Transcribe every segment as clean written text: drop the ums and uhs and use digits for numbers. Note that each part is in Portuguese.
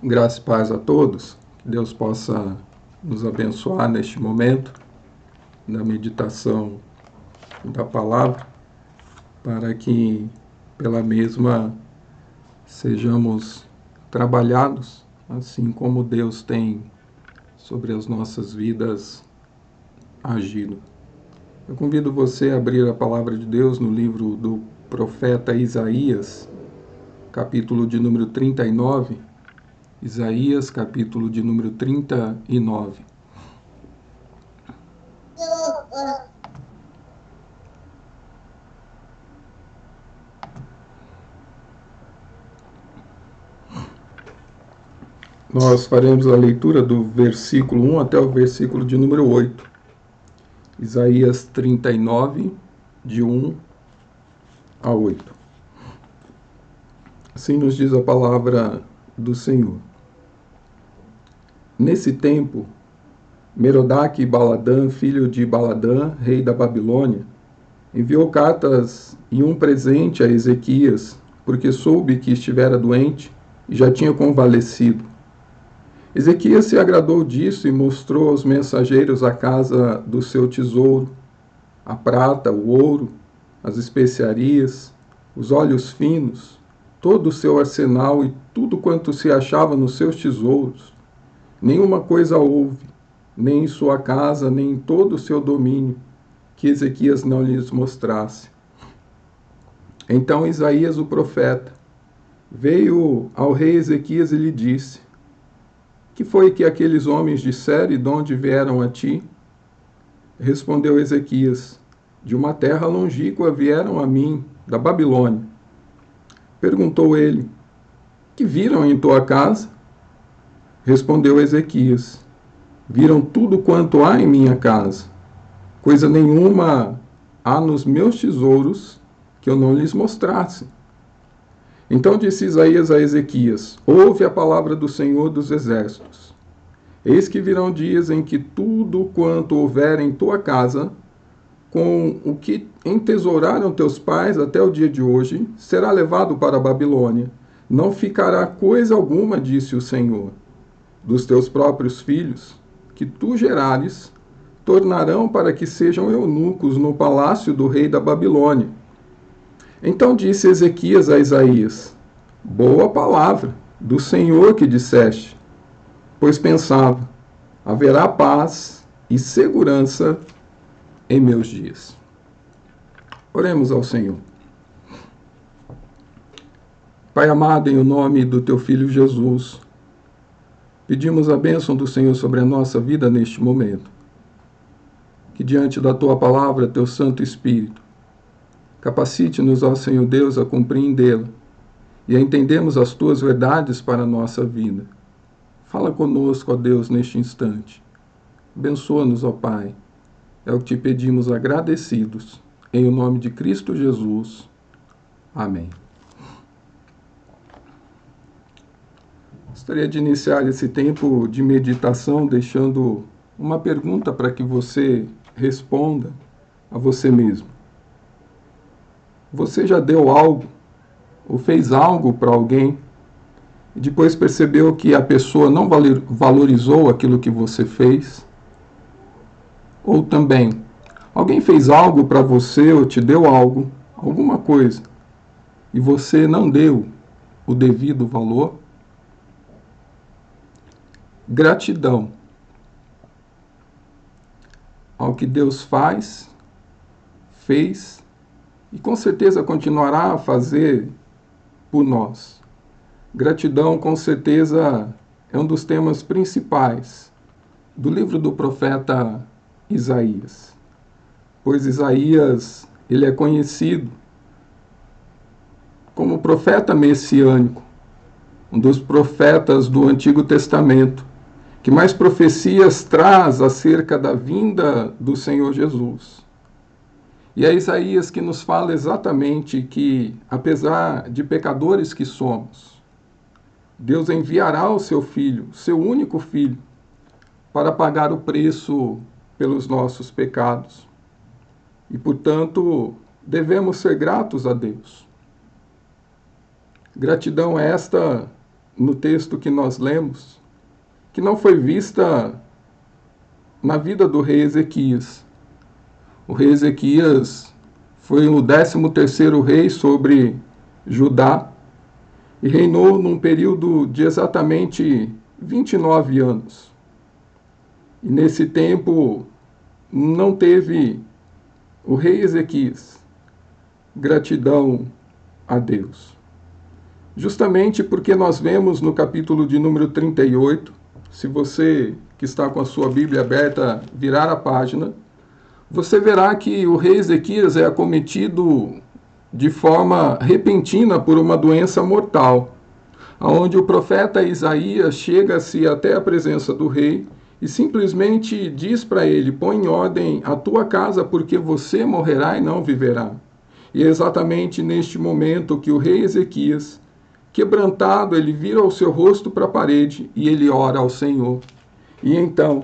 Graça e paz a todos. Que Deus possa nos abençoar neste momento da meditação da palavra, para que pela mesma sejamos trabalhados, assim como Deus tem sobre as nossas vidas agido. Eu convido você a abrir a palavra de Deus no livro do profeta Isaías, capítulo de número 39. Isaías, capítulo de número 39. Nós faremos a leitura do versículo 1 até o versículo de número 8. Isaías 39, de 1 a 8. Assim nos diz a palavra do Senhor. Nesse tempo, Merodach-Baladã, filho de Baladã, rei da Babilônia, enviou cartas e um presente a Ezequias, porque soube que estivera doente e já tinha convalescido. Ezequias se agradou disso e mostrou aos mensageiros a casa do seu tesouro, a prata, o ouro, as especiarias, os óleos finos, todo o seu arsenal e tudo quanto se achava nos seus tesouros. Nenhuma coisa houve, nem em sua casa, nem em todo o seu domínio, que Ezequias não lhes mostrasse. Então Isaías, o profeta, veio ao rei Ezequias e lhe disse: que foi que aqueles homens disseram e de onde vieram a ti? Respondeu Ezequias: de uma terra longínqua vieram a mim, da Babilônia. Perguntou ele: que viram em tua casa? Respondeu Ezequias: viram tudo quanto há em minha casa. Coisa nenhuma há nos meus tesouros que eu não lhes mostrasse. Então disse Isaías a Ezequias: ouve a palavra do Senhor dos Exércitos. Eis que virão dias em que tudo quanto houver em tua casa, com o que entesouraram teus pais até o dia de hoje, será levado para a Babilônia. Não ficará coisa alguma, disse o Senhor. Dos teus próprios filhos, que tu gerares, tornarão para que sejam eunucos no palácio do rei da Babilônia. Então disse Ezequias a Isaías: boa palavra do Senhor que disseste, pois pensava: haverá paz e segurança em meus dias. Oremos ao Senhor. Pai amado, em o nome do teu Filho Jesus, pedimos a bênção do Senhor sobre a nossa vida neste momento. Que diante da tua palavra, teu Santo Espírito, capacite-nos, ó Senhor Deus, a compreendê-la e a entendermos as tuas verdades para a nossa vida. Fala conosco, ó Deus, neste instante. Abençoa-nos, ó Pai. É o que te pedimos agradecidos. Em o nome de Cristo Jesus. Amém. Gostaria de iniciar esse tempo de meditação deixando uma pergunta para que você responda a você mesmo. Você já deu algo ou fez algo para alguém e depois percebeu que a pessoa não valorizou aquilo que você fez? Ou também, alguém fez algo para você ou te deu algo, alguma coisa, e você não deu o devido valor? Gratidão ao que Deus faz, fez e com certeza continuará a fazer por nós. Gratidão, com certeza, é um dos temas principais do livro do profeta Isaías. Pois Isaías, ele é conhecido como profeta messiânico, um dos profetas do Antigo Testamento, que mais profecias traz acerca da vinda do Senhor Jesus. E é Isaías que nos fala exatamente que, apesar de pecadores que somos, Deus enviará o seu Filho, seu único Filho, para pagar o preço pelos nossos pecados. E, portanto, devemos ser gratos a Deus. Gratidão esta no texto que nós lemos, que não foi vista na vida do rei Ezequias. O rei Ezequias foi o 13º rei sobre Judá e reinou num período de exatamente 29 anos. E nesse tempo não teve o rei Ezequias gratidão a Deus. Justamente porque nós vemos no capítulo de número 38, se você que está com a sua Bíblia aberta virar a página, você verá que o rei Ezequias é acometido de forma repentina por uma doença mortal, onde o profeta Isaías chega-se até a presença do rei e simplesmente diz para ele: põe em ordem a tua casa, porque você morrerá e não viverá. E é exatamente neste momento que o rei Ezequias, quebrantado, ele vira o seu rosto para a parede e ele ora ao Senhor. E então,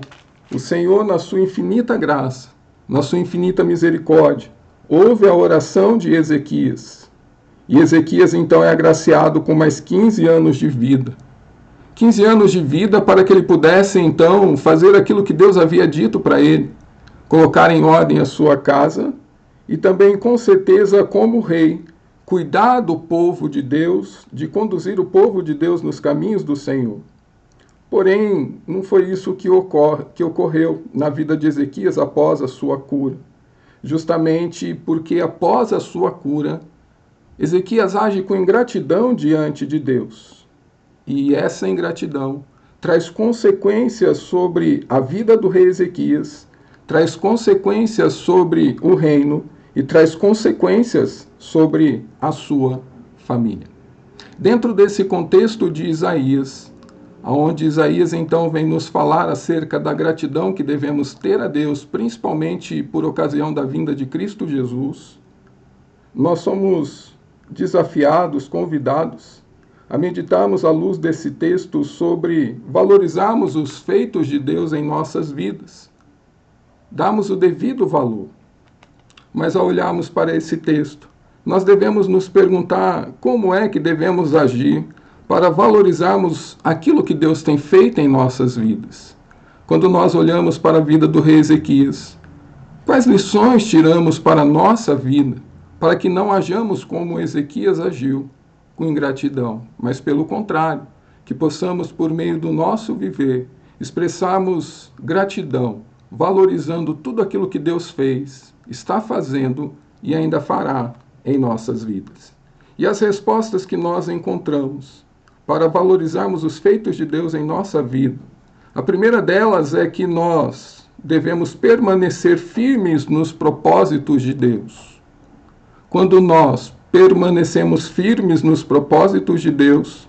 o Senhor, na sua infinita graça, na sua infinita misericórdia, ouve a oração de Ezequias. E Ezequias, então, é agraciado com mais 15 anos de vida. 15 anos de vida para que ele pudesse, então, fazer aquilo que Deus havia dito para ele, colocar em ordem a sua casa e também, com certeza, como rei, cuidar do povo de Deus, de conduzir o povo de Deus nos caminhos do Senhor. Porém, não foi isso que ocorreu na vida de Ezequias após a sua cura. Justamente porque após a sua cura, Ezequias age com ingratidão diante de Deus. E essa ingratidão traz consequências sobre a vida do rei Ezequias, traz consequências sobre o reino e traz consequências sobre a sua família. Dentro desse contexto de Isaías, onde Isaías então vem nos falar acerca da gratidão que devemos ter a Deus, principalmente por ocasião da vinda de Cristo Jesus, nós somos desafiados, convidados a meditarmos à luz desse texto sobre valorizarmos os feitos de Deus em nossas vidas, darmos o devido valor. Mas ao olharmos para esse texto, nós devemos nos perguntar como é que devemos agir para valorizarmos aquilo que Deus tem feito em nossas vidas. Quando nós olhamos para a vida do rei Ezequias, quais lições tiramos para a nossa vida, para que não hajamos como Ezequias agiu, com ingratidão, mas pelo contrário, que possamos, por meio do nosso viver, expressarmos gratidão, valorizando tudo aquilo que Deus fez, está fazendo e ainda fará em nossas vidas. E as respostas que nós encontramos para valorizarmos os feitos de Deus em nossa vida, a primeira delas é que nós devemos permanecer firmes nos propósitos de Deus. Quando nós permanecemos firmes nos propósitos de Deus,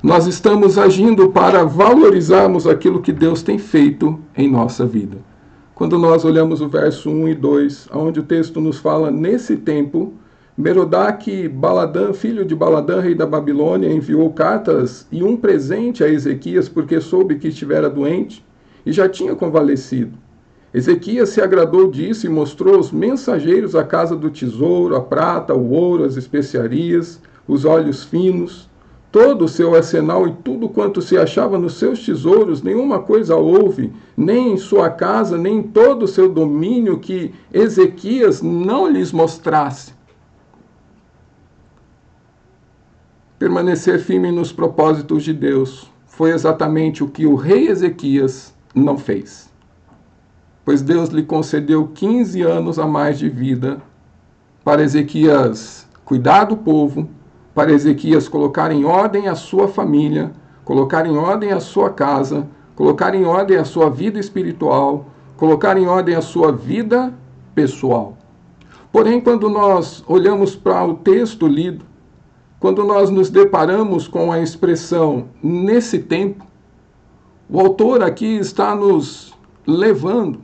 nós estamos agindo para valorizarmos aquilo que Deus tem feito em nossa vida. Quando nós olhamos o verso 1 e 2, onde o texto nos fala: nesse tempo, Merodach Baladã, filho de Baladã, rei da Babilônia, enviou cartas e um presente a Ezequias, porque soube que estivera doente e já tinha convalescido. Ezequias se agradou disso e mostrou os mensageiros a casa do tesouro, a prata, o ouro, as especiarias, os óleos finos, todo o seu arsenal e tudo quanto se achava nos seus tesouros. Nenhuma coisa houve, nem em sua casa, nem em todo o seu domínio, que Ezequias não lhes mostrasse. Permanecer firme nos propósitos de Deus foi exatamente o que o rei Ezequias não fez. Pois Deus lhe concedeu 15 anos a mais de vida para Ezequias cuidar do povo, para Ezequias colocar em ordem a sua família, colocar em ordem a sua casa, colocar em ordem a sua vida espiritual, colocar em ordem a sua vida pessoal. Porém, quando nós olhamos para o texto lido, quando nós nos deparamos com a expressão nesse tempo, o autor aqui está nos levando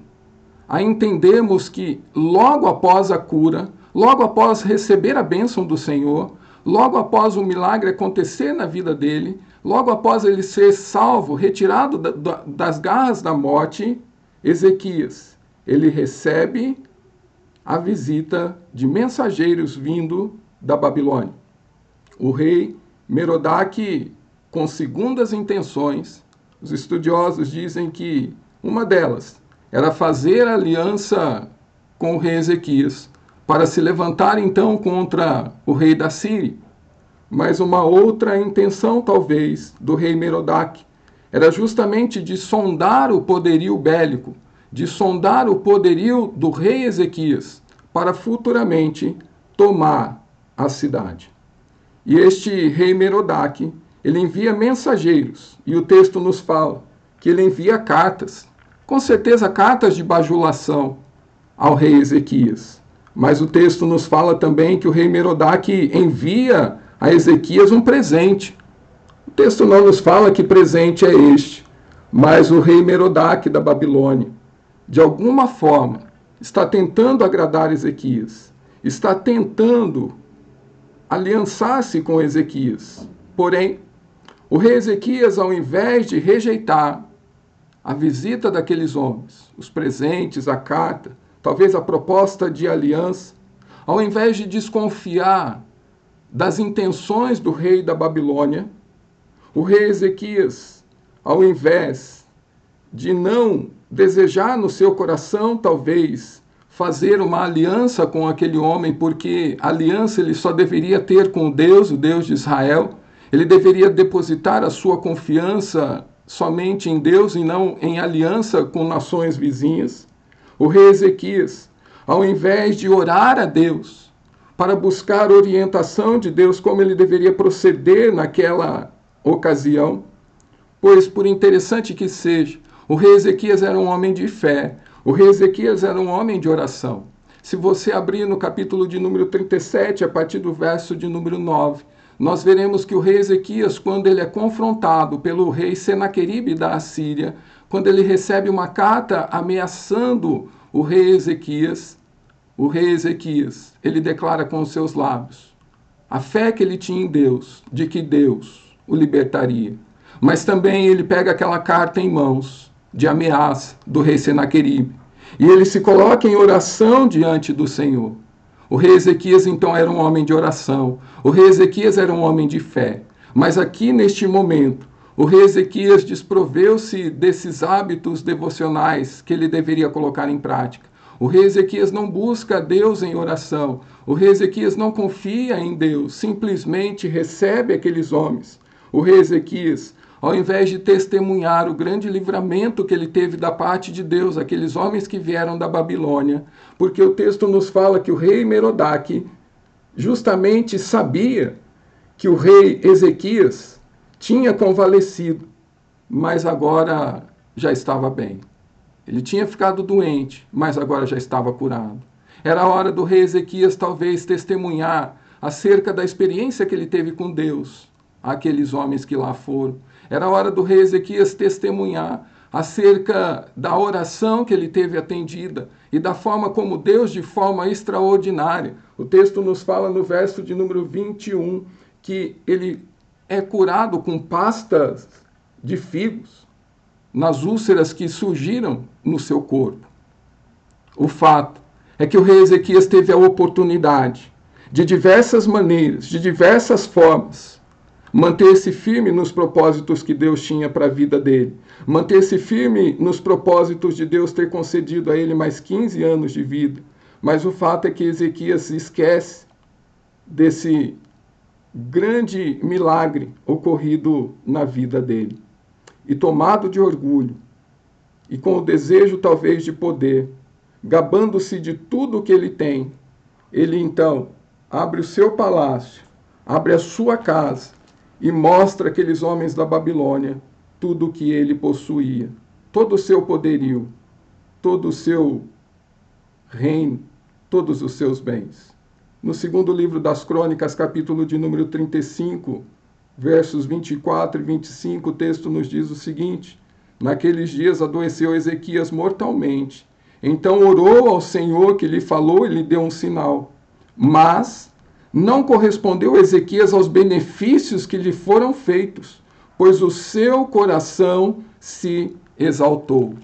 a entendermos que logo após a cura, logo após receber a bênção do Senhor, logo após o milagre acontecer na vida dele, logo após ele ser salvo, retirado das garras da morte, Ezequias, ele recebe a visita de mensageiros vindo da Babilônia. O rei Merodach com segundas intenções. Os estudiosos dizem que uma delas era fazer aliança com o rei Ezequias, para se levantar então contra o rei da Síria. Mas uma outra intenção, talvez, do rei Merodach, era justamente de sondar o poderio bélico, de sondar o poderio do rei Ezequias, para futuramente tomar a cidade. E este rei Merodach, ele envia mensageiros, e o texto nos fala que ele envia cartas, com certeza cartas de bajulação ao rei Ezequias. Mas o texto nos fala também que o rei Merodach envia a Ezequias um presente. O texto não nos fala que presente é este, mas o rei Merodach da Babilônia, de alguma forma, está tentando agradar Ezequias, está tentando aliançar-se com Ezequias. Porém, o rei Ezequias, ao invés de rejeitar a visita daqueles homens, os presentes, a carta, talvez a proposta de aliança, ao invés de desconfiar das intenções do rei da Babilônia, o rei Ezequias, ao invés de não desejar no seu coração, talvez, fazer uma aliança com aquele homem, porque aliança ele só deveria ter com Deus, o Deus de Israel, ele deveria depositar a sua confiança somente em Deus e não em aliança com nações vizinhas. O rei Ezequias, ao invés de orar a Deus para buscar orientação de Deus como ele deveria proceder naquela ocasião, pois por interessante que seja, o rei Ezequias era um homem de fé, o rei Ezequias era um homem de oração. Se você abrir no capítulo de número 37, a partir do verso de número 9, nós veremos que o rei Ezequias, quando ele é confrontado pelo rei Senaqueribe da Assíria, quando ele recebe uma carta ameaçando o rei Ezequias, ele declara com os seus lábios a fé que ele tinha em Deus, de que Deus o libertaria. Mas também ele pega aquela carta em mãos de ameaça do rei Senaqueribe e ele se coloca em oração diante do Senhor. O rei Ezequias então era um homem de oração, o rei Ezequias era um homem de fé, mas aqui neste momento o rei Ezequias desproveu-se desses hábitos devocionais que ele deveria colocar em prática. O rei Ezequias não busca a Deus em oração, o rei Ezequias não confia em Deus, simplesmente recebe aqueles homens. O rei Ezequias, ao invés de testemunhar o grande livramento que ele teve da parte de Deus, aqueles homens que vieram da Babilônia, porque o texto nos fala que o rei Merodach justamente sabia que o rei Ezequias tinha convalescido, mas agora já estava bem. Ele tinha ficado doente, mas agora já estava curado. Era a hora do rei Ezequias talvez testemunhar acerca da experiência que ele teve com Deus, aqueles homens que lá foram. Era a hora do rei Ezequias testemunhar acerca da oração que ele teve atendida e da forma como Deus, de forma extraordinária. O texto nos fala no verso de número 21 que ele é curado com pastas de figos nas úlceras que surgiram no seu corpo. O fato é que o rei Ezequias teve a oportunidade, de diversas maneiras, de diversas formas, manter-se firme nos propósitos que Deus tinha para a vida dele, manter-se firme nos propósitos de Deus ter concedido a ele mais 15 anos de vida. Mas o fato é que Ezequias se esquece desse grande milagre ocorrido na vida dele. E tomado de orgulho, e com o desejo talvez de poder, gabando-se de tudo o que ele tem, ele então abre o seu palácio, abre a sua casa e mostra àqueles homens da Babilônia tudo o que ele possuía, todo o seu poderio, todo o seu reino, todos os seus bens. No segundo livro das Crônicas, capítulo de número 35, versos 24 e 25, o texto nos diz o seguinte: naqueles dias adoeceu Ezequias mortalmente. Então orou ao Senhor, que lhe falou e lhe deu um sinal. Mas não correspondeu Ezequias aos benefícios que lhe foram feitos, pois o seu coração se exaltou.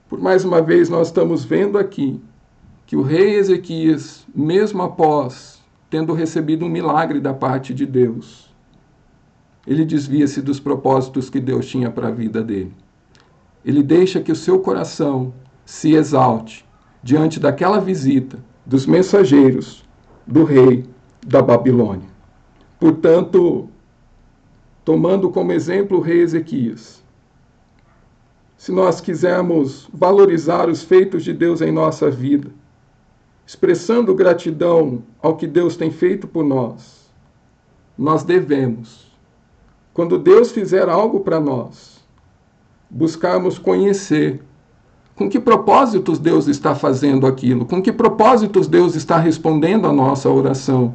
Por mais uma vez, nós estamos vendo aqui que o rei Ezequias, mesmo após tendo recebido um milagre da parte de Deus, ele desvia-se dos propósitos que Deus tinha para a vida dele. Ele deixa que o seu coração se exalte diante daquela visita dos mensageiros do rei da Babilônia. Portanto, tomando como exemplo o rei Ezequias, se nós quisermos valorizar os feitos de Deus em nossa vida, expressando gratidão ao que Deus tem feito por nós, nós devemos, quando Deus fizer algo para nós, buscarmos conhecer com que propósitos Deus está fazendo aquilo, com que propósitos Deus está respondendo à nossa oração.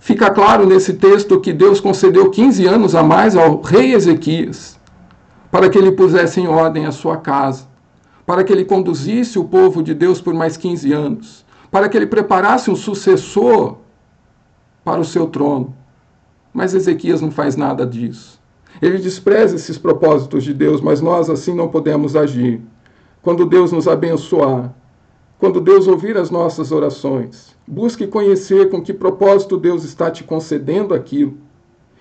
Fica claro nesse texto que Deus concedeu 15 anos a mais ao rei Ezequias, para que ele pusesse em ordem a sua casa, para que ele conduzisse o povo de Deus por mais 15 anos, para que ele preparasse um sucessor para o seu trono. Mas Ezequias não faz nada disso. Ele despreza esses propósitos de Deus, mas nós assim não podemos agir. Quando Deus nos abençoar, quando Deus ouvir as nossas orações, busque conhecer com que propósito Deus está te concedendo aquilo.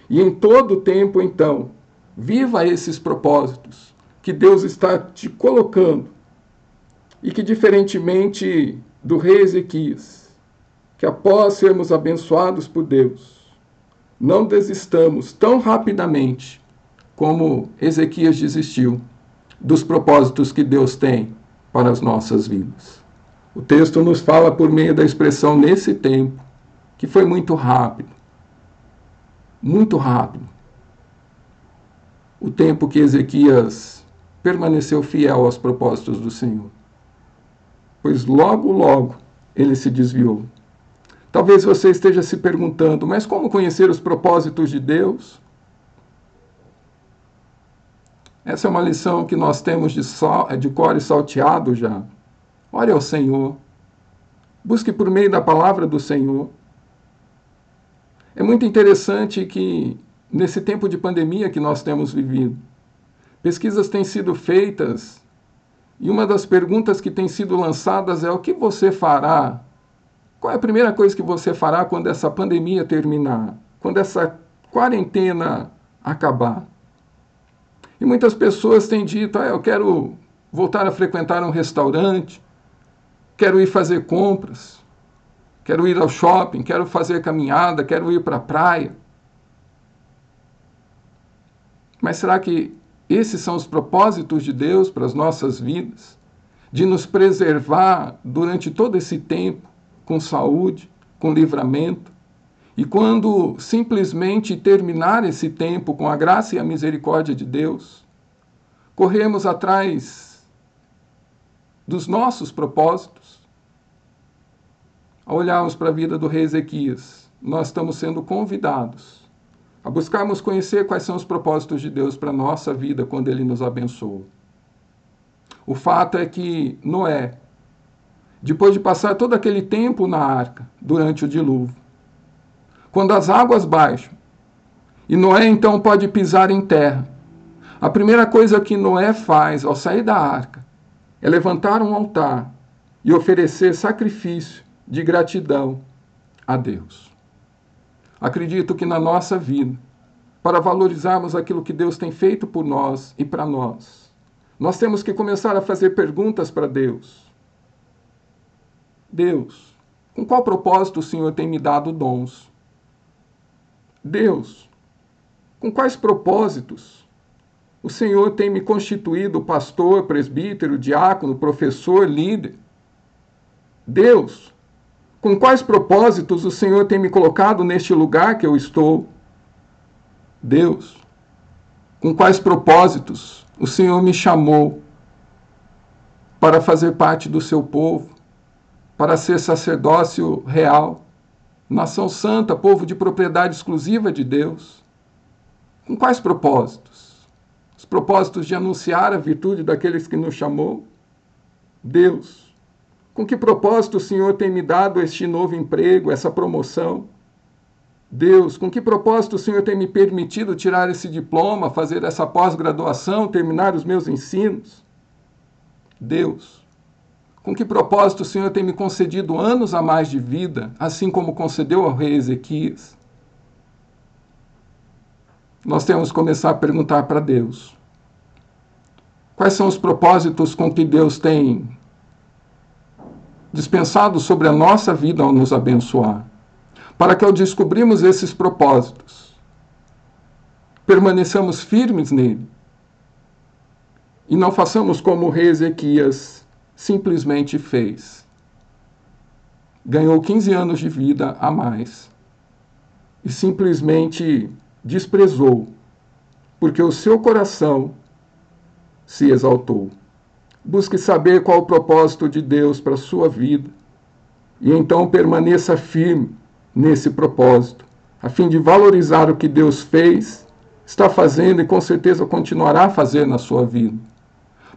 E em todo o tempo, então, viva esses propósitos que Deus está te colocando. E que, diferentemente do rei Ezequias, que após sermos abençoados por Deus, não desistamos tão rapidamente como Ezequias desistiu dos propósitos que Deus tem para as nossas vidas. O texto nos fala por meio da expressão nesse tempo, que foi muito rápido. Muito rápido. O tempo que Ezequias permaneceu fiel aos propósitos do Senhor. Pois logo, logo, ele se desviou. Talvez você esteja se perguntando, mas como conhecer os propósitos de Deus? Essa é uma lição que nós temos de cor e salteado já. Ore ao Senhor. Busque por meio da palavra do Senhor. É muito interessante que, nesse tempo de pandemia que nós temos vivido, pesquisas têm sido feitas e uma das perguntas que têm sido lançadas é: o que você fará? Qual é a primeira coisa que você fará quando essa pandemia terminar? Quando essa quarentena acabar? E muitas pessoas têm dito: eu quero voltar a frequentar um restaurante, quero ir fazer compras, quero ir ao shopping, quero fazer caminhada, quero ir para a praia. Mas será que esses são os propósitos de Deus para as nossas vidas? De nos preservar durante todo esse tempo, com saúde, com livramento? E quando simplesmente terminar esse tempo com a graça e a misericórdia de Deus, corremos atrás dos nossos propósitos? Ao olharmos para a vida do rei Ezequias, nós estamos sendo convidados a buscarmos conhecer quais são os propósitos de Deus para a nossa vida quando Ele nos abençoa. O fato é que Noé, depois de passar todo aquele tempo na arca, durante o dilúvio, quando as águas baixam, e Noé então pode pisar em terra, a primeira coisa que Noé faz ao sair da arca é levantar um altar e oferecer sacrifício de gratidão a Deus. Acredito que na nossa vida, para valorizarmos aquilo que Deus tem feito por nós e para nós, nós temos que começar a fazer perguntas para Deus. Deus, com qual propósito o Senhor tem me dado dons? Deus, com quais propósitos o Senhor tem me constituído pastor, presbítero, diácono, professor, líder? Deus, com quais propósitos o Senhor tem me colocado neste lugar que eu estou? Deus, com quais propósitos o Senhor me chamou para fazer parte do seu povo, para ser sacerdócio real, nação santa, povo de propriedade exclusiva de Deus? Com quais propósitos? Os propósitos de anunciar a virtude daqueles que nos chamou? Deus, com que propósito o Senhor tem me dado este novo emprego, essa promoção? Deus, com que propósito o Senhor tem me permitido tirar esse diploma, fazer essa pós-graduação, terminar os meus ensinos? Deus, com que propósito o Senhor tem me concedido anos a mais de vida, assim como concedeu ao rei Ezequias? nós temos que começar a perguntar para Deus: quais são os propósitos com que Deus tem dispensado sobre a nossa vida ao nos abençoar? Para que ao descobrirmos esses propósitos, permaneçamos firmes nele e não façamos como o rei Ezequias simplesmente fez. Ganhou 15 anos de vida a mais e simplesmente desprezou, porque o seu coração se exaltou. Busque saber qual o propósito de Deus para a sua vida e então permaneça firme nesse propósito, a fim de valorizar o que Deus fez, está fazendo e com certeza continuará a fazer na sua vida.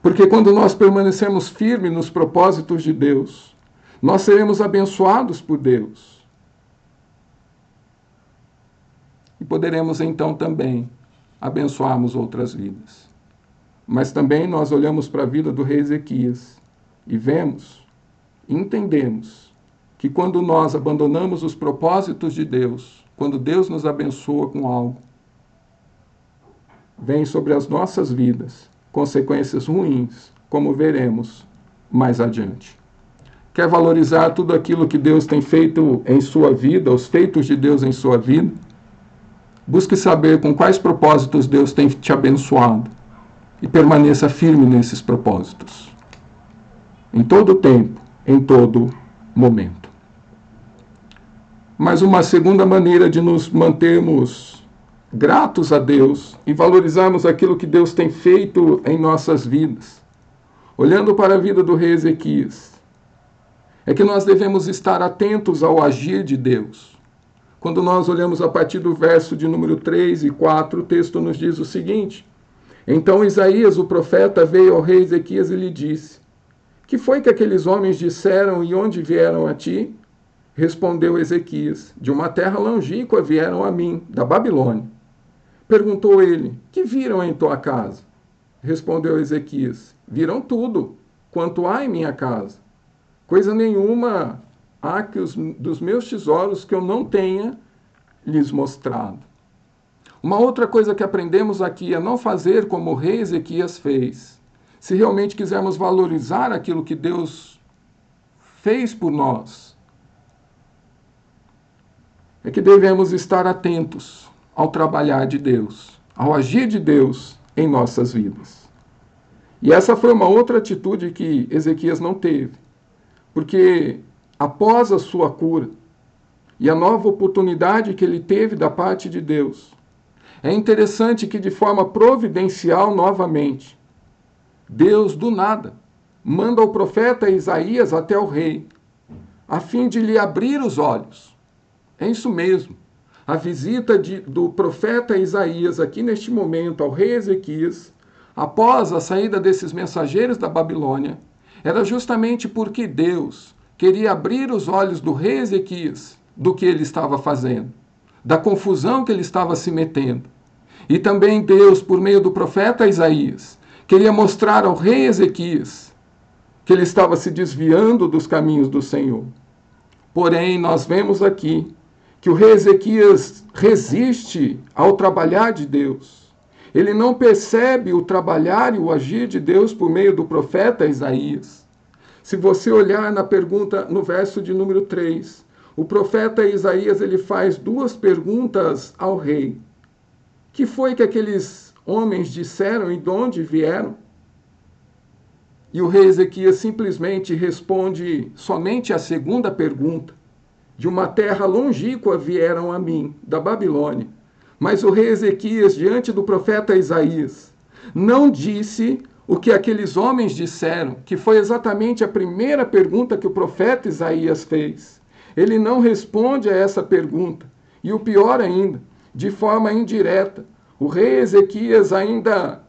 Porque quando nós permanecemos firmes nos propósitos de Deus, nós seremos abençoados por Deus. E poderemos então também abençoarmos outras vidas. Mas também nós olhamos para a vida do rei Ezequias e vemos, entendemos, que quando nós abandonamos os propósitos de Deus, quando Deus nos abençoa com algo, vem sobre as nossas vidas consequências ruins, como veremos mais adiante. Quer valorizar tudo aquilo que Deus tem feito em sua vida, os feitos de Deus em sua vida? Busque saber com quais propósitos Deus tem te abençoado e permaneça firme nesses propósitos. Em todo tempo, em todo momento. Mas uma segunda maneira de nos mantermos gratos a Deus e valorizarmos aquilo que Deus tem feito em nossas vidas, olhando para a vida do rei Ezequias, é que nós devemos estar atentos ao agir de Deus. Quando nós olhamos a partir do verso de número 3 e 4, o texto nos diz o seguinte: então Isaías, o profeta, veio ao rei Ezequias e lhe disse: que foi que aqueles homens disseram e onde vieram a ti? Respondeu Ezequias: de uma terra longínqua vieram a mim, da Babilônia. Perguntou ele: que viram em tua casa? Respondeu Ezequias: viram tudo, quanto há em minha casa. Coisa nenhuma há que dos meus tesouros que eu não tenha lhes mostrado. Uma outra coisa que aprendemos aqui é não fazer como o rei Ezequias fez. Se realmente quisermos valorizar aquilo que Deus fez por nós, é que devemos estar atentos ao trabalhar de Deus, ao agir de Deus em nossas vidas. E essa foi uma outra atitude que Ezequias não teve, porque após a sua cura e a nova oportunidade que ele teve da parte de Deus, é interessante que de forma providencial novamente, Deus do nada manda o profeta Isaías até o rei, a fim de lhe abrir os olhos. É isso mesmo. A visita do profeta Isaías aqui neste momento ao rei Ezequias, após a saída desses mensageiros da Babilônia, era justamente porque Deus queria abrir os olhos do rei Ezequias do que ele estava fazendo, da confusão que ele estava se metendo. E também Deus, por meio do profeta Isaías, queria mostrar ao rei Ezequias que ele estava se desviando dos caminhos do Senhor. Porém, nós vemos aqui que o rei Ezequias resiste ao trabalhar de Deus. Ele não percebe o trabalhar e o agir de Deus por meio do profeta Isaías. Se você olhar na pergunta, no verso de número 3, o profeta Isaías ele faz duas perguntas ao rei. Que foi que aqueles homens disseram e de onde vieram? E o rei Ezequias simplesmente responde somente a segunda pergunta. De uma terra longínqua vieram a mim, da Babilônia. Mas o rei Ezequias, diante do profeta Isaías, não disse o que aqueles homens disseram, que foi exatamente a primeira pergunta que o profeta Isaías fez. Ele não responde a essa pergunta. E o pior ainda, de forma indireta, o rei Ezequias ainda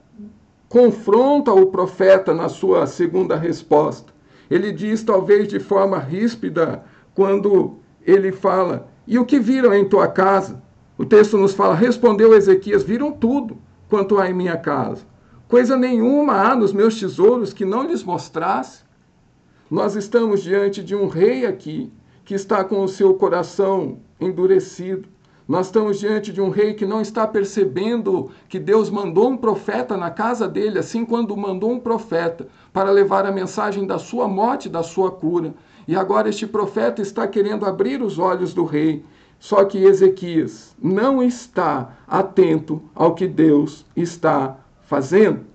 confronta o profeta na sua segunda resposta. Ele diz, talvez de forma ríspida, quando ele fala: e o que viram em tua casa? O texto nos fala: respondeu Ezequias: viram tudo quanto há em minha casa. Coisa nenhuma há nos meus tesouros que não lhes mostrasse. Nós estamos diante de um rei aqui que está com o seu coração endurecido. Nós estamos diante de um rei que não está percebendo que Deus mandou um profeta na casa dele, assim quando mandou um profeta para levar a mensagem da sua morte e da sua cura. E agora este profeta está querendo abrir os olhos do rei. Só que Ezequias não está atento ao que Deus está fazendo.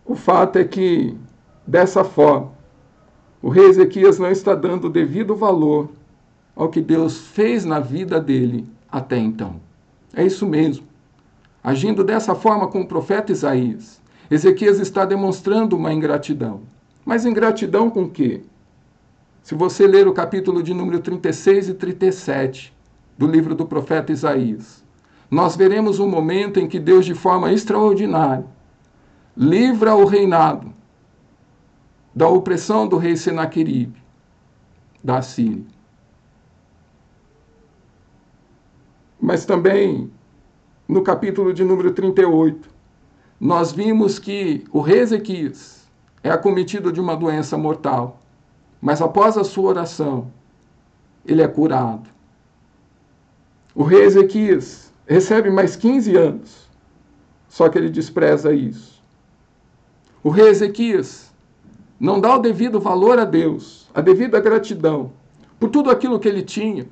O fato é que, dessa forma, o rei Ezequias não está dando o devido valor ao que Deus fez na vida dele até então. É isso mesmo. Agindo dessa forma com o profeta Isaías, Ezequias está demonstrando uma ingratidão. Mas ingratidão com o quê? Se você ler o capítulo de número 36 e 37 do livro do profeta Isaías, nós veremos um momento em que Deus, de forma extraordinária, livra o reinado da opressão do rei Senaqueribe, da Assíria. Mas também, no capítulo de número 38, nós vimos que o rei Ezequias é acometido de uma doença mortal, mas após a sua oração, ele é curado. O rei Ezequias recebe mais 15 anos, só que ele despreza isso. O rei Ezequias não dá o devido valor a Deus, a devida gratidão por tudo aquilo que ele tinha.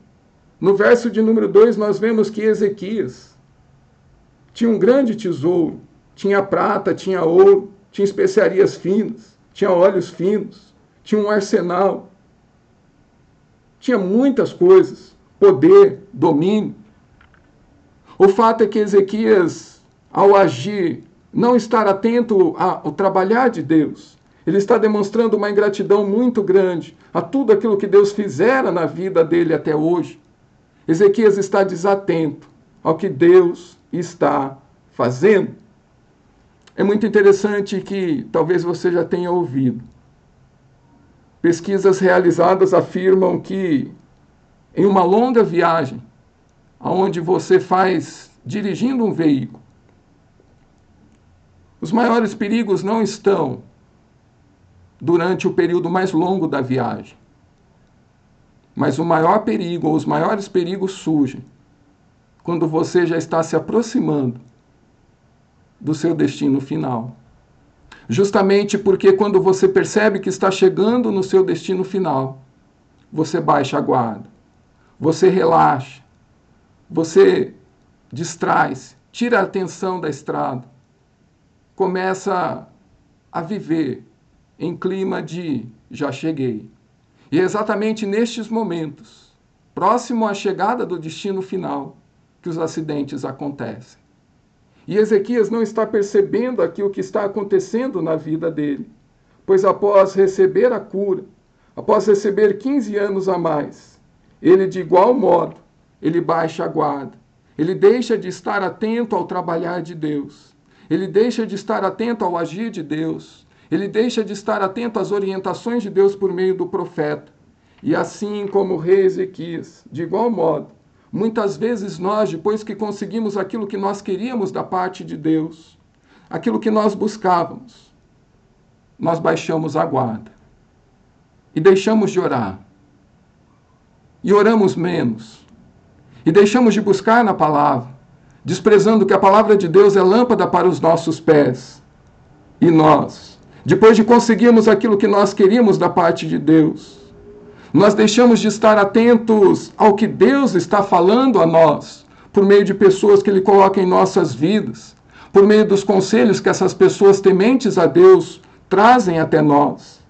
No verso de número 2, nós vemos que Ezequias tinha um grande tesouro, tinha prata, tinha ouro, tinha especiarias finas, tinha óleos finos, tinha um arsenal, tinha muitas coisas, poder, domínio. O fato é que Ezequias, ao agir, não estar atento ao trabalhar de Deus, ele está demonstrando uma ingratidão muito grande a tudo aquilo que Deus fizera na vida dele até hoje. Ezequias está desatento ao que Deus está fazendo. É muito interessante que talvez você já tenha ouvido. Pesquisas realizadas afirmam que em uma longa viagem, onde você faz dirigindo um veículo, os maiores perigos não estão durante o período mais longo da viagem. Mas o maior perigo, ou os maiores perigos surgem quando você já está se aproximando do seu destino final. Justamente porque quando você percebe que está chegando no seu destino final, você baixa a guarda, você relaxa, você distrai-se, tira a atenção da estrada, começa a viver em clima de já cheguei. E é exatamente nestes momentos, próximo à chegada do destino final, que os acidentes acontecem. E Ezequias não está percebendo aquilo que está acontecendo na vida dele, pois após receber a cura, após receber 15 anos a mais, ele de igual modo, ele baixa a guarda, ele deixa de estar atento ao trabalhar de Deus, ele deixa de estar atento ao agir de Deus, ele deixa de estar atento às orientações de Deus por meio do profeta. E assim como o rei Ezequias, de igual modo, muitas vezes nós, depois que conseguimos aquilo que nós queríamos da parte de Deus, aquilo que nós buscávamos, nós baixamos a guarda e deixamos de orar. E oramos menos. E deixamos de buscar na palavra, desprezando que a palavra de Deus é lâmpada para os nossos pés. E nós, depois de conseguirmos aquilo que nós queríamos da parte de Deus, nós deixamos de estar atentos ao que Deus está falando a nós, por meio de pessoas que Ele coloca em nossas vidas, por meio dos conselhos que essas pessoas tementes a Deus trazem até nós.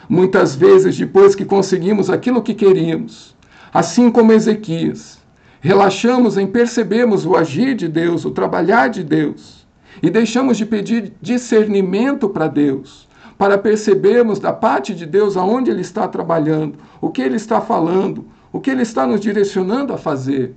Muitas vezes, depois que conseguimos aquilo que queríamos, assim como Ezequias, relaxamos em percebermos o agir de Deus, o trabalhar de Deus, e deixamos de pedir discernimento para Deus, para percebermos da parte de Deus aonde Ele está trabalhando, o que Ele está falando, o que Ele está nos direcionando a fazer.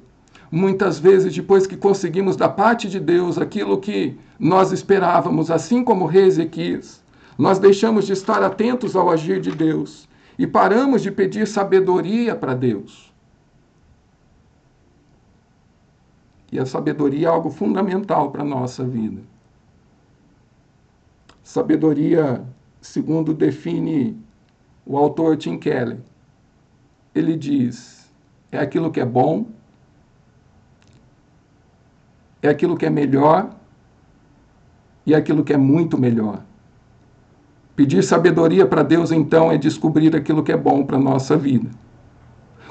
Muitas vezes, depois que conseguimos da parte de Deus aquilo que nós esperávamos, assim como o rei Ezequias, nós deixamos de estar atentos ao agir de Deus e paramos de pedir sabedoria para Deus. E a sabedoria é algo fundamental para a nossa vida. Sabedoria, segundo define o autor Tim Keller, ele diz, é aquilo que é bom, é aquilo que é melhor e aquilo que é muito melhor. Pedir sabedoria para Deus, então, é descobrir aquilo que é bom para a nossa vida.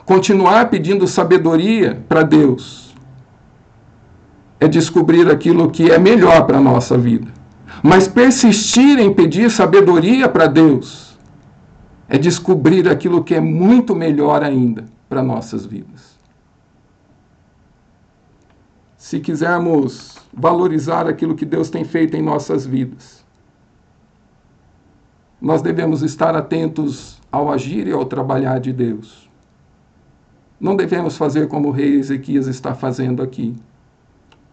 Continuar pedindo sabedoria para Deus é descobrir aquilo que é melhor para a nossa vida. Mas persistir em pedir sabedoria para Deus é descobrir aquilo que é muito melhor ainda para nossas vidas. Se quisermos valorizar aquilo que Deus tem feito em nossas vidas, nós devemos estar atentos ao agir e ao trabalhar de Deus. Não devemos fazer como o rei Ezequias está fazendo aqui.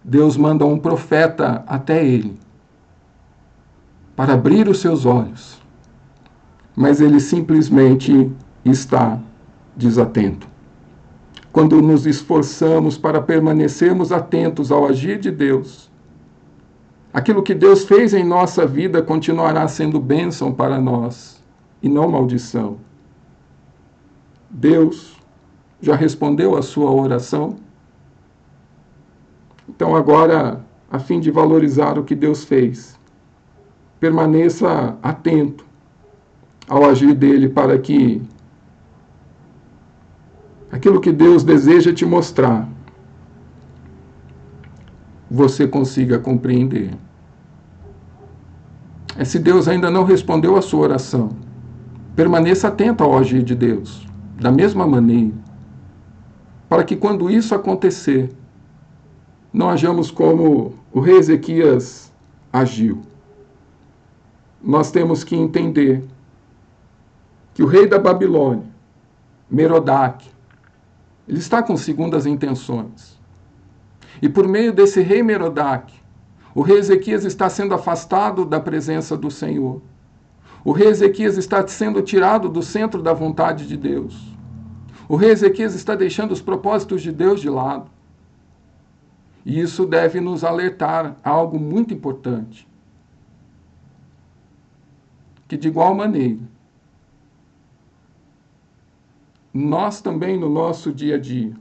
Deus manda um profeta até ele para abrir os seus olhos, mas ele simplesmente está desatento. Quando nos esforçamos para permanecermos atentos ao agir de Deus, aquilo que Deus fez em nossa vida continuará sendo bênção para nós e não maldição. Deus já respondeu a sua oração? Então agora, a fim de valorizar o que Deus fez, permaneça atento ao agir dele para que aquilo que Deus deseja te mostrar, você consiga compreender. Se Deus ainda não respondeu a sua oração, permaneça atento ao agir de Deus, da mesma maneira, para que quando isso acontecer, não hajamos como o rei Ezequias agiu. Nós temos que entender que o rei da Babilônia, Merodach, ele está com segundas intenções. E por meio desse rei Merodach, o rei Ezequias está sendo afastado da presença do Senhor. O rei Ezequias está sendo tirado do centro da vontade de Deus. O rei Ezequias está deixando os propósitos de Deus de lado. E isso deve nos alertar a algo muito importante. Que de igual maneira, nós também no nosso dia a dia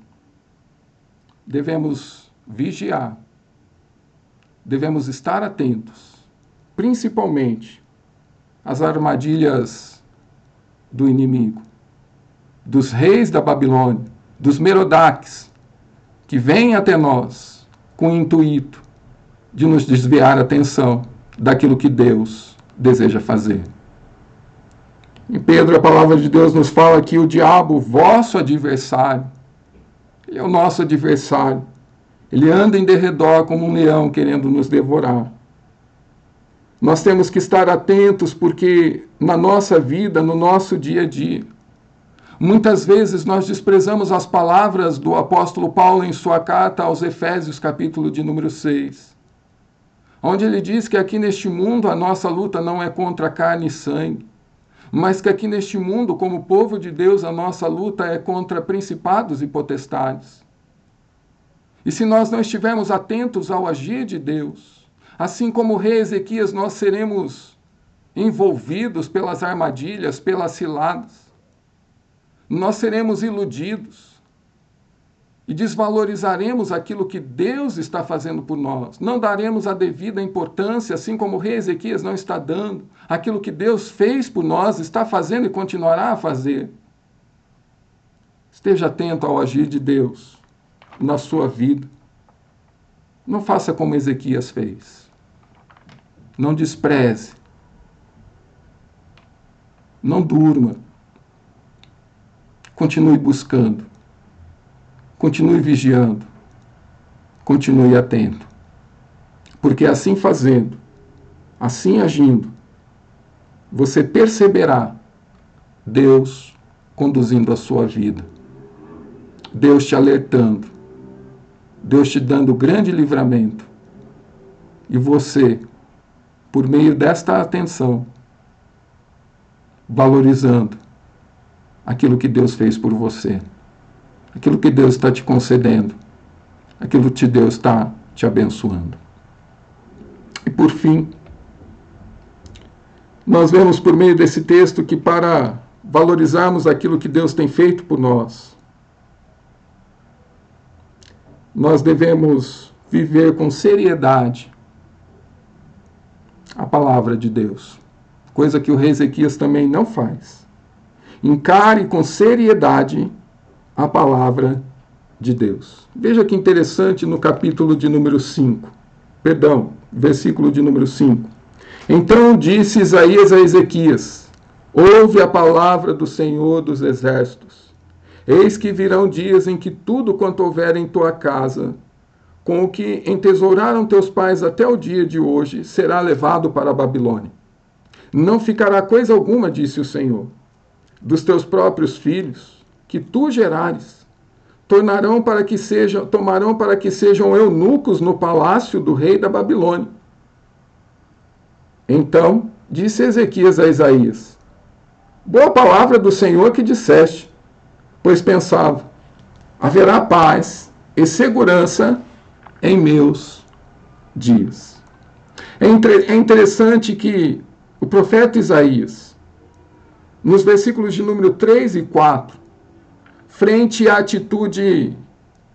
devemos vigiar, devemos estar atentos, principalmente às armadilhas do inimigo, dos reis da Babilônia, dos Merodachs, que vêm até nós com o intuito de nos desviar a atenção daquilo que Deus deseja fazer. Em Pedro, a palavra de Deus nos fala que o diabo, vosso adversário, ele é o nosso adversário. Ele anda em derredor como um leão querendo nos devorar. Nós temos que estar atentos porque na nossa vida, no nosso dia a dia, muitas vezes nós desprezamos as palavras do apóstolo Paulo em sua carta aos Efésios, capítulo de número 6, onde ele diz que aqui neste mundo a nossa luta não é contra carne e sangue, mas que aqui neste mundo, como povo de Deus, a nossa luta é contra principados e potestades. E se nós não estivermos atentos ao agir de Deus, assim como o rei Ezequias, nós seremos envolvidos pelas armadilhas, pelas ciladas. Nós seremos iludidos e desvalorizaremos aquilo que Deus está fazendo por nós. Não daremos a devida importância, assim como o rei Ezequias não está dando, aquilo que Deus fez por nós, está fazendo e continuará a fazer. Esteja atento ao agir de Deus na sua vida. Não faça como Ezequias fez. Não despreze. Não durma. Continue buscando. Continue vigiando. Continue atento. Porque assim fazendo, assim agindo, você perceberá Deus conduzindo a sua vida. Deus te alertando. Deus te dando grande livramento. E você, por meio desta atenção, valorizando aquilo que Deus fez por você, aquilo que Deus está te concedendo, aquilo que Deus está te abençoando. E por fim, nós vemos por meio desse texto que para valorizarmos aquilo que Deus tem feito por nós, nós devemos viver com seriedade a palavra de Deus, coisa que o rei Ezequias também não faz. Encare com seriedade a palavra de Deus. Veja que interessante no capítulo de número 5, versículo de número 5. Então disse Isaías a Ezequias: ouve a palavra do Senhor dos Exércitos. Eis que virão dias em que tudo quanto houver em tua casa, com o que entesouraram teus pais até o dia de hoje, será levado para a Babilônia. Não ficará coisa alguma, disse o Senhor, dos teus próprios filhos, que tu gerares. Tomarão para que sejam eunucos no palácio do rei da Babilônia. Então disse Ezequias a Isaías: boa palavra do Senhor que disseste, pois pensava, haverá paz e segurança em meus dias. É interessante que o profeta Isaías, nos versículos de número 3 e 4, frente à atitude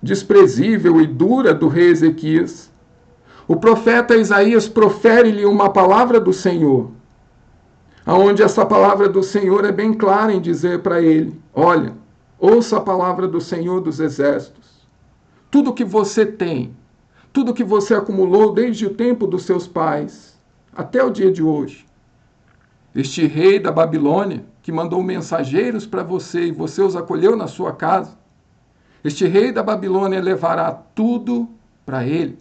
desprezível e dura do rei Ezequias, o profeta Isaías profere-lhe uma palavra do Senhor, onde essa palavra do Senhor é bem clara em dizer para ele: olha, ouça a palavra do Senhor dos Exércitos. Tudo que você tem, tudo que você acumulou desde o tempo dos seus pais até o dia de hoje, este rei da Babilônia, que mandou mensageiros para você e você os acolheu na sua casa, este rei da Babilônia levará tudo para ele.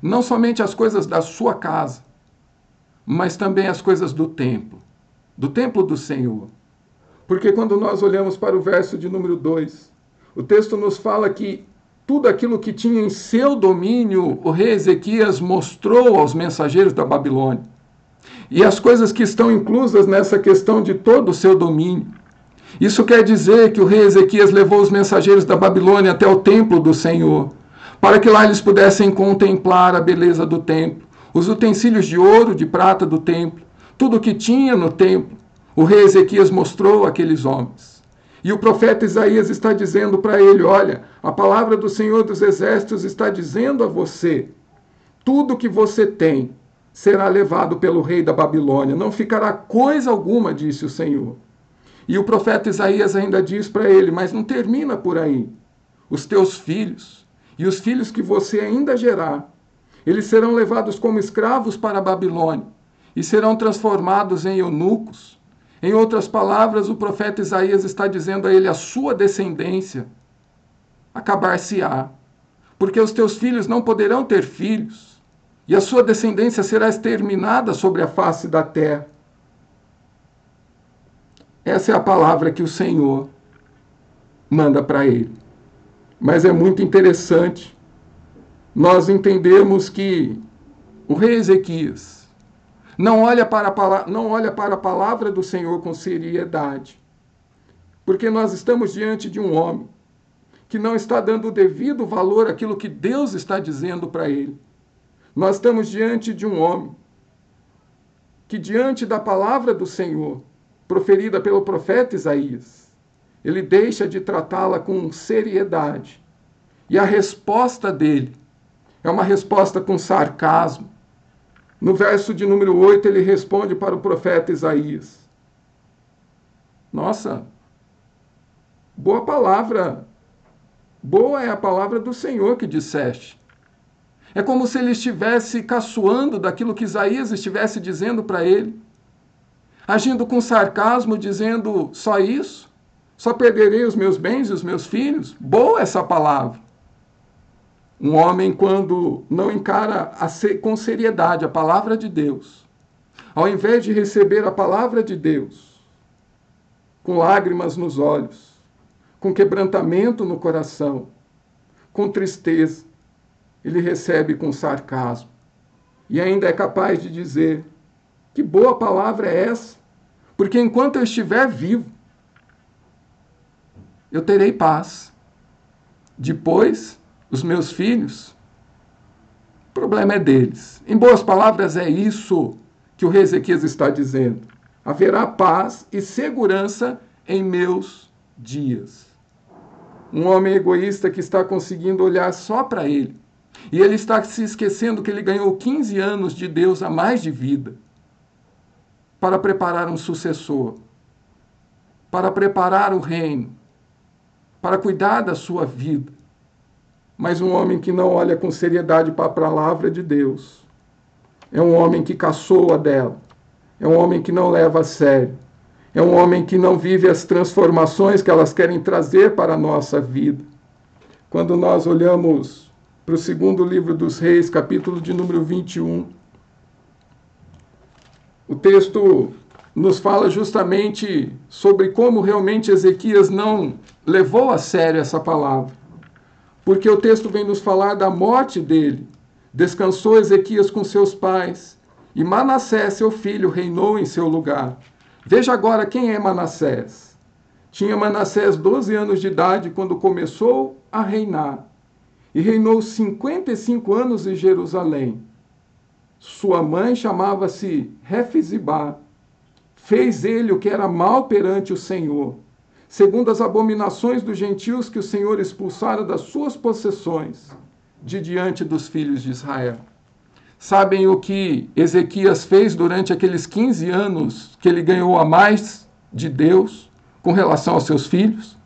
Não somente as coisas da sua casa, mas também as coisas do templo do Senhor. Porque quando nós olhamos para o verso de número 2, o texto nos fala que tudo aquilo que tinha em seu domínio, o rei Ezequias mostrou aos mensageiros da Babilônia. E as coisas que estão inclusas nessa questão de todo o seu domínio. Isso quer dizer que o rei Ezequias levou os mensageiros da Babilônia até o templo do Senhor, para que lá eles pudessem contemplar a beleza do templo, os utensílios de ouro, de prata do templo, tudo o que tinha no templo, o rei Ezequias mostrou àqueles homens. E o profeta Isaías está dizendo para ele: olha, a palavra do Senhor dos Exércitos está dizendo a você, tudo que você tem será levado pelo rei da Babilônia, não ficará coisa alguma, disse o Senhor. E o profeta Isaías ainda diz para ele: mas não termina por aí. Os teus filhos e os filhos que você ainda gerar, eles serão levados como escravos para a Babilônia e serão transformados em eunucos. Em outras palavras, o profeta Isaías está dizendo a ele: a sua descendência acabar-se-á, porque os teus filhos não poderão ter filhos, e a sua descendência será exterminada sobre a face da terra. Essa é a palavra que o Senhor manda para ele. Mas é muito interessante nós entendermos que o rei Ezequias não olha para a palavra do Senhor com seriedade, porque nós estamos diante de um homem que não está dando o devido valor àquilo que Deus está dizendo para ele. Nós estamos diante de um homem que, diante da palavra do Senhor, proferida pelo profeta Isaías, ele deixa de tratá-la com seriedade. E a resposta dele é uma resposta com sarcasmo. No verso de número 8, ele responde para o profeta Isaías: nossa, boa palavra, boa é a palavra do Senhor que disseste. É como se ele estivesse caçoando daquilo que Isaías estivesse dizendo para ele, agindo com sarcasmo, dizendo: só isso? Só perderei os meus bens e os meus filhos? Boa essa palavra. Um homem, quando não encara com seriedade a palavra de Deus, ao invés de receber a palavra de Deus com lágrimas nos olhos, com quebrantamento no coração, com tristeza, ele recebe com sarcasmo. E ainda é capaz de dizer: que boa palavra é essa? Porque enquanto eu estiver vivo, eu terei paz. Depois, os meus filhos, o problema é deles. Em boas palavras, é isso que o rei Ezequias está dizendo. Haverá paz e segurança em meus dias. Um homem egoísta que está conseguindo olhar só para ele, E ele está se esquecendo que ele ganhou 15 anos de Deus a mais de vida para preparar um sucessor, para preparar o reino, para cuidar da sua vida. Mas um homem que não olha com seriedade para a palavra de Deus é um homem que caçoa dela, é um homem que não leva a sério, é um homem que não vive as transformações que elas querem trazer para a nossa vida. Quando nós olhamos para o segundo livro dos Reis, capítulo de número 21, o texto nos fala justamente sobre como realmente Ezequias não levou a sério essa palavra. Porque o texto vem nos falar da morte dele. Descansou Ezequias com seus pais, e Manassés, seu filho, reinou em seu lugar. Veja agora quem é Manassés. Tinha Manassés 12 anos de idade quando começou a reinar, e reinou 55 anos em Jerusalém. Sua mãe chamava-se Refizibá. Fez ele o que era mal perante o Senhor, segundo as abominações dos gentios que o Senhor expulsara das suas possessões, de diante dos filhos de Israel. Sabem o que Ezequias fez durante aqueles 15 anos que ele ganhou a mais de Deus com relação aos seus filhos?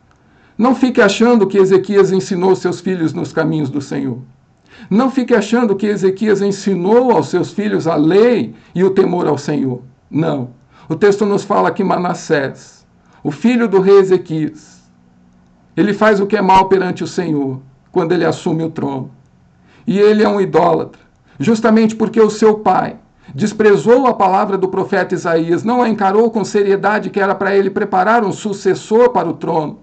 Não fique achando que Ezequias ensinou seus filhos nos caminhos do Senhor. Não fique achando que Ezequias ensinou aos seus filhos a lei e o temor ao Senhor. Não. O texto nos fala que Manassés, o filho do rei Ezequias, ele faz o que é mal perante o Senhor quando ele assume o trono. E ele é um idólatra, justamente porque o seu pai desprezou a palavra do profeta Isaías, não a encarou com seriedade que era para ele preparar um sucessor para o trono.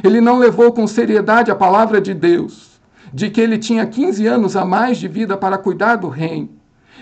Ele não levou com seriedade a palavra de Deus, de que ele tinha 15 anos a mais de vida para cuidar do reino.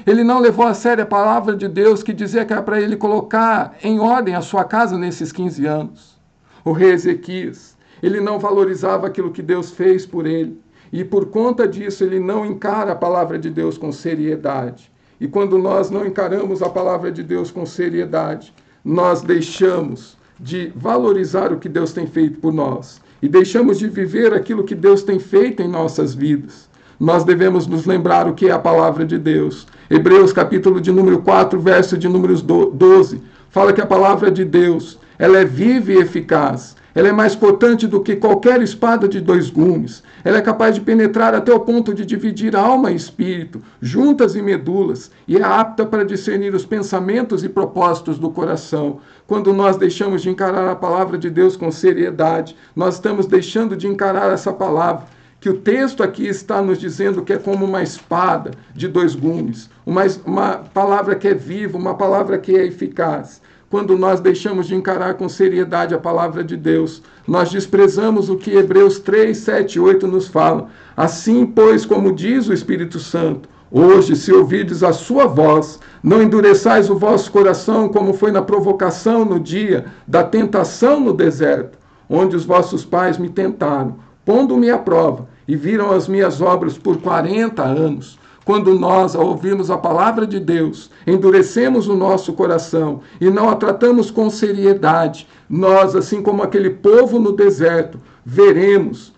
Ele não levou a sério a palavra de Deus que dizia que era para ele colocar em ordem a sua casa nesses 15 anos. O rei Ezequias, ele não valorizava aquilo que Deus fez por ele. E por conta disso ele não encara a palavra de Deus com seriedade. E quando nós não encaramos a palavra de Deus com seriedade, nós deixamos de valorizar o que Deus tem feito por nós. E deixamos de viver aquilo que Deus tem feito em nossas vidas. Nós devemos nos lembrar o que é a palavra de Deus. Hebreus capítulo de número 4, verso de números 12, fala que a palavra de Deus, ela é viva e eficaz. Ela é mais potente do que qualquer espada de 2 gumes. Ela é capaz de penetrar até o ponto de dividir alma e espírito, juntas e medulas, e é apta para discernir os pensamentos e propósitos do coração. Quando nós deixamos de encarar a palavra de Deus com seriedade, nós estamos deixando de encarar essa palavra, que o texto aqui está nos dizendo que é como uma espada de 2 gumes, uma palavra que é viva, uma palavra que é eficaz. Quando nós deixamos de encarar com seriedade a palavra de Deus, nós desprezamos o que Hebreus 3, 7 e 8 nos fala. Assim, pois, como diz o Espírito Santo, hoje, se ouvirdes a sua voz, não endureçais o vosso coração, como foi na provocação no dia da tentação no deserto, onde os vossos pais me tentaram, pondo-me à prova, e viram as minhas obras por 40 anos. Quando nós, ao ouvirmos a palavra de Deus, endurecemos o nosso coração e não a tratamos com seriedade, nós, assim como aquele povo no deserto, veremos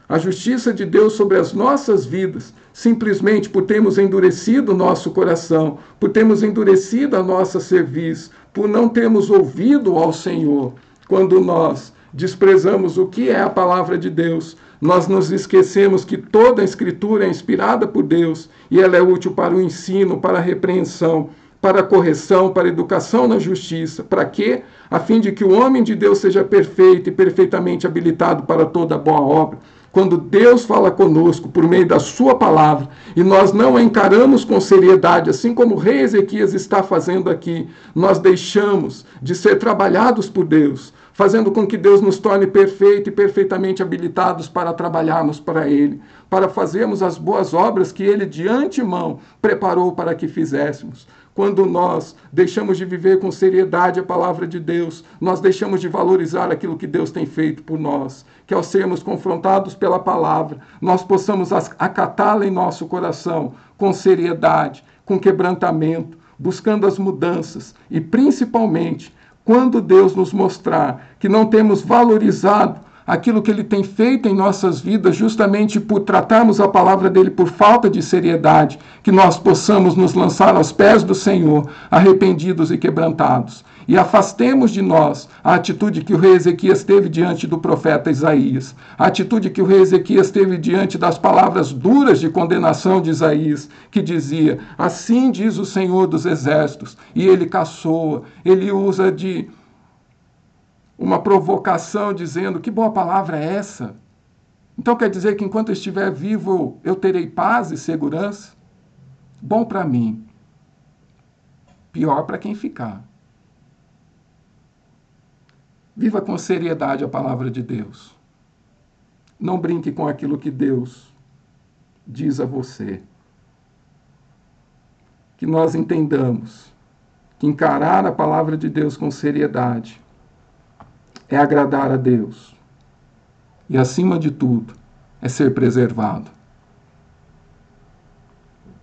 a justiça de Deus sobre as nossas vidas, simplesmente por termos endurecido o nosso coração, por termos endurecido a nossa cerviz, por não termos ouvido ao Senhor. Quando nós desprezamos o que é a palavra de Deus, nós nos esquecemos que toda a Escritura é inspirada por Deus e ela é útil para o ensino, para a repreensão, para a correção, para a educação na justiça. Para quê? A fim de que o homem de Deus seja perfeito e perfeitamente habilitado para toda boa obra. Quando Deus fala conosco por meio da sua palavra e nós não a encaramos com seriedade, assim como o rei Ezequias está fazendo aqui, nós deixamos de ser trabalhados por Deus, fazendo com que Deus nos torne perfeito e perfeitamente habilitados para trabalharmos para Ele, para fazermos as boas obras que Ele de antemão preparou para que fizéssemos. Quando nós deixamos de viver com seriedade a palavra de Deus, nós deixamos de valorizar aquilo que Deus tem feito por nós, que ao sermos confrontados pela palavra, nós possamos acatá-la em nosso coração com seriedade, com quebrantamento, buscando as mudanças e principalmente quando Deus nos mostrar que não temos valorizado aquilo que Ele tem feito em nossas vidas, justamente por tratarmos a palavra dEle por falta de seriedade, que nós possamos nos lançar aos pés do Senhor, arrependidos e quebrantados. E afastemos de nós a atitude que o rei Ezequias teve diante do profeta Isaías, a atitude que o rei Ezequias teve diante das palavras duras de condenação de Isaías, que dizia: assim diz o Senhor dos Exércitos, e ele caçoa, ele usa de uma provocação dizendo: que boa palavra é essa? Então quer dizer que enquanto eu estiver vivo eu terei paz e segurança? Bom para mim, pior para quem ficar. Viva com seriedade a palavra de Deus. Não brinque com aquilo que Deus diz a você. Que nós entendamos que encarar a palavra de Deus com seriedade é agradar a Deus. E, acima de tudo, é ser preservado.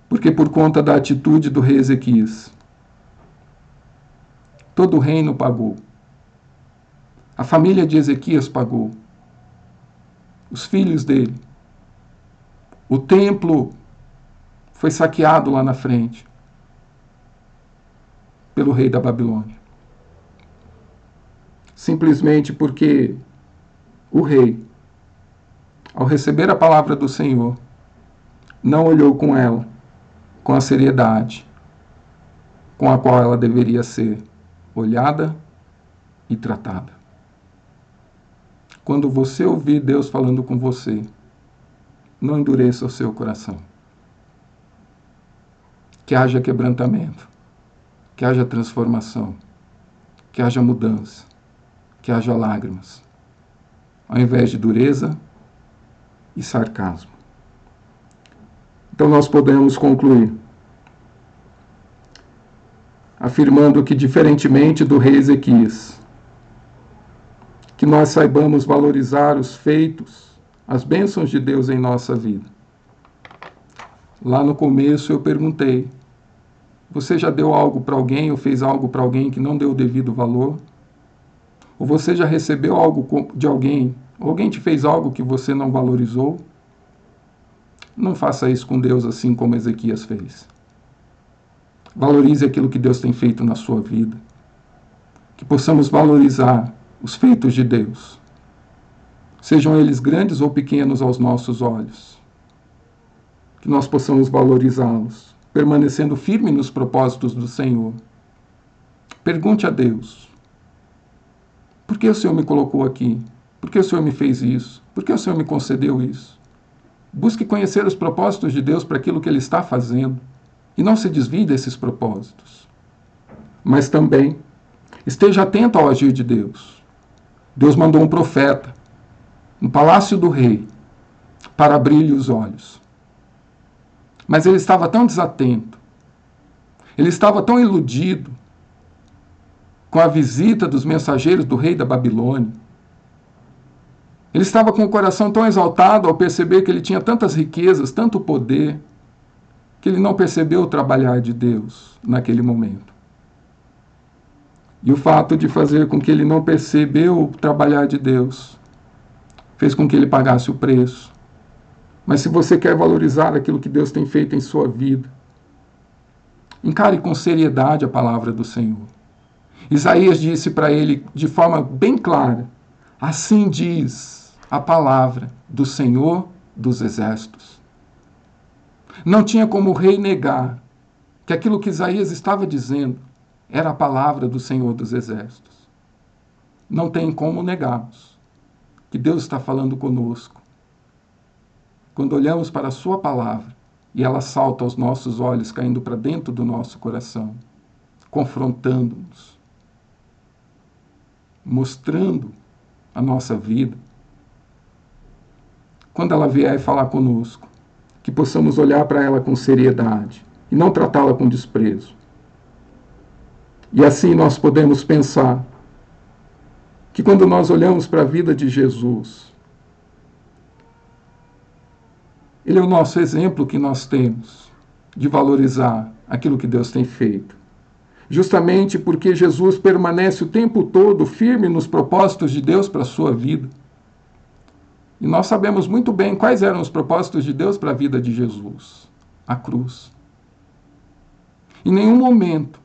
Porque por conta da atitude do rei Ezequias, todo o reino pagou. A família de Ezequias pagou. Os filhos dele. O templo foi saqueado lá na frente pelo rei da Babilônia. Simplesmente porque o rei, ao receber a palavra do Senhor, não olhou com ela, com a seriedade com a qual ela deveria ser olhada e tratada. Quando você ouvir Deus falando com você, não endureça o seu coração. Que haja quebrantamento, que haja transformação, que haja mudança, que haja lágrimas, ao invés de dureza e sarcasmo. Então nós podemos concluir afirmando que, diferentemente do rei Ezequias, que nós saibamos valorizar os feitos, as bênçãos de Deus em nossa vida. Lá no começo eu perguntei: você já deu algo para alguém ou fez algo para alguém que não deu o devido valor? Ou você já recebeu algo de alguém, ou alguém te fez algo que você não valorizou? Não faça isso com Deus assim como Ezequias fez. Valorize aquilo que Deus tem feito na sua vida. Que possamos valorizar os feitos de Deus, sejam eles grandes ou pequenos aos nossos olhos. Que nós possamos valorizá-los, permanecendo firme nos propósitos do Senhor. Pergunte a Deus: por que o Senhor me colocou aqui? Por que o Senhor me fez isso? Por que o Senhor me concedeu isso? Busque conhecer os propósitos de Deus para aquilo que Ele está fazendo e não se desvie desses propósitos. Mas também esteja atento ao agir de Deus. Deus mandou um profeta no palácio do rei para abrir-lhe os olhos. Mas ele estava tão desatento, ele estava tão iludido com a visita dos mensageiros do rei da Babilônia. Ele estava com o coração tão exaltado ao perceber que ele tinha tantas riquezas, tanto poder, que ele não percebeu o trabalhar de Deus naquele momento. E o fato de fazer com que ele não percebeu o trabalhar de Deus fez com que ele pagasse o preço. Mas se você quer valorizar aquilo que Deus tem feito em sua vida, encare com seriedade a palavra do Senhor. Isaías disse para ele de forma bem clara: assim diz a palavra do Senhor dos Exércitos. Não tinha como o rei negar que aquilo que Isaías estava dizendo era a palavra do Senhor dos Exércitos. Não tem como negarmos que Deus está falando conosco quando olhamos para a sua palavra e ela salta aos nossos olhos, caindo para dentro do nosso coração, confrontando-nos, mostrando a nossa vida. Quando ela vier falar conosco, que possamos olhar para ela com seriedade e não tratá-la com desprezo. E assim nós podemos pensar que quando nós olhamos para a vida de Jesus, Ele é o nosso exemplo que nós temos de valorizar aquilo que Deus tem feito. Justamente porque Jesus permanece o tempo todo firme nos propósitos de Deus para a sua vida. E nós sabemos muito bem quais eram os propósitos de Deus para a vida de Jesus. A cruz. Em nenhum momento,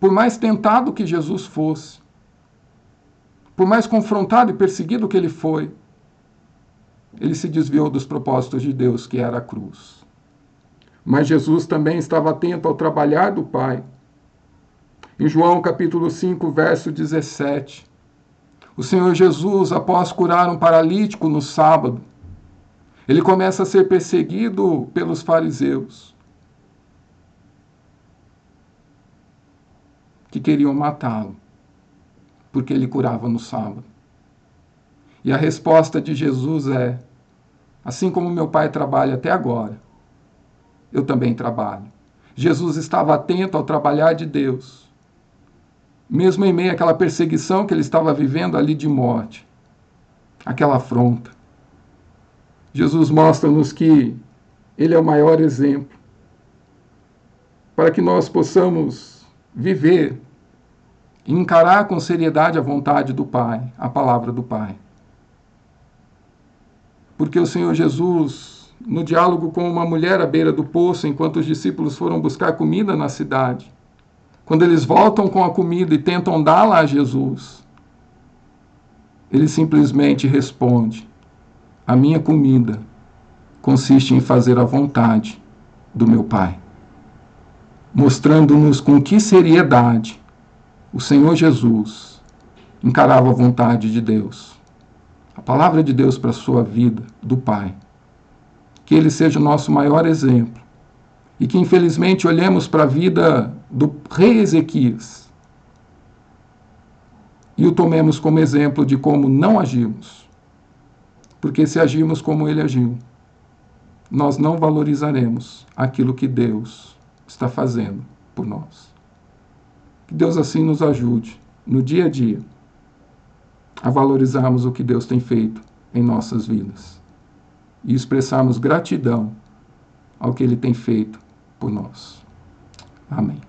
por mais tentado que Jesus fosse, por mais confrontado e perseguido que ele foi, ele se desviou dos propósitos de Deus, que era a cruz. Mas Jesus também estava atento ao trabalhar do Pai. Em João capítulo 5, verso 17, o Senhor Jesus, após curar um paralítico no sábado, ele começa a ser perseguido pelos fariseus, que queriam matá-lo, porque ele curava no sábado. E a resposta de Jesus é: assim como meu Pai trabalha até agora, eu também trabalho. Jesus estava atento ao trabalhar de Deus, mesmo em meio àquela perseguição que ele estava vivendo ali de morte, aquela afronta. Jesus mostra-nos que ele é o maior exemplo para que nós possamos viver e encarar com seriedade a vontade do Pai, a palavra do Pai. Porque o Senhor Jesus, no diálogo com uma mulher à beira do poço, enquanto os discípulos foram buscar comida na cidade, quando eles voltam com a comida e tentam dá-la a Jesus, ele simplesmente responde: a minha comida consiste em fazer a vontade do meu Pai. Mostrando-nos com que seriedade o Senhor Jesus encarava a vontade de Deus. A palavra de Deus para a sua vida, do Pai. Que ele seja o nosso maior exemplo. E que, infelizmente, olhemos para a vida do rei Ezequias e o tomemos como exemplo de como não agimos. Porque se agirmos como ele agiu, nós não valorizaremos aquilo que Deus está fazendo por nós. Que Deus assim nos ajude, no dia a dia, a valorizarmos o que Deus tem feito em nossas vidas e expressarmos gratidão ao que Ele tem feito por nós. Amém.